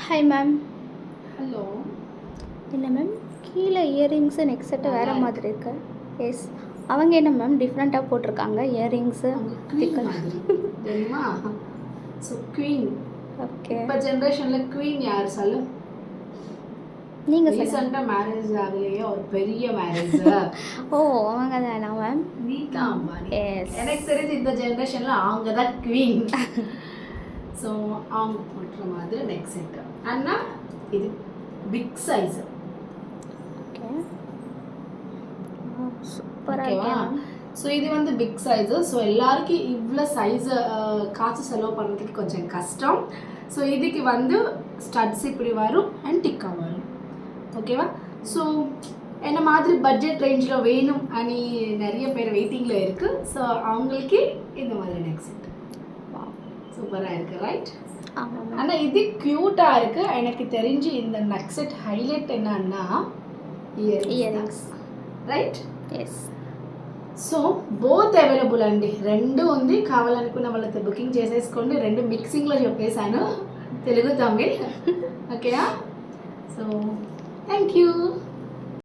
Hi ma'am. Hello. என்ன ma'am கீழே earrings neck set வேறு நல்லா மாதிரி இருக்கு. எஸ், அவங்க என்ன மேம் டிஃப்ரெண்ட்டாக போட்டிருக்காங்க இயரிங்ஸு குவீன் மாதிரி தெரியுமா? ஸோ குவீன் ஓகே, இப்போ ஜென்ரேஷனில் குவீன் யார் சொல்லு? நீங்கள் சொல்லுங்கள். ரீசெண்டாக மேரேஜ் ஆகலையே ஒரு பெரிய மேரேஜ். ஓ, அவங்க தானா மேம்? நீதா அம்பானி. எஸ், எனக்கு தெரிஞ்சு இந்த ஜென்ரேஷனில் அவங்க தான் குவீன். ஸோ அவங்க போட்டுற மாதிரி நெக் செட்டு அண்ணா இது பிக் சைஸு. ஓகே, சூப்பராக ஓகேவா? இருக்கேன். ஸோ இது வந்து பிக் சைஸு. ஸோ எல்லாருக்கும் இவ்வளோ சைஸு காசு செலவு பண்ணுறதுக்கு கொஞ்சம் கஷ்டம். ஸோ இதுக்கு வந்து ஸ்டட்ஸ் இப்படி வரும் அண்ட் டிக்கா வரும். ஓகேவா? ஸோ என்ன மாதிரி பட்ஜெட் ரேஞ்சில் வேணும் அனி நிறைய பேர் வெயிட்டிங்கில் இருக்குது. ஸோ அவங்களுக்கு இந்த மாதிரி நெக் செட் சூப்பராக இருக்குது, ரைட்? ஆமாம். ஆனால் இது க்யூட்டாக இருக்குது. எனக்கு தெரிஞ்சு இந்த நெக் செட் ஹைலைட் என்னன்னா earrings, right? Yes. So both available అండి, రెండు ఉంది. కావాలనుకున్న వాళ్ళతో బుకింగ్ చేసేసుకోండి. రెండు మిక్సింగ్లో చెప్పేశాను, తెలుగు తమిళ్. ఓకేనా? So thank you.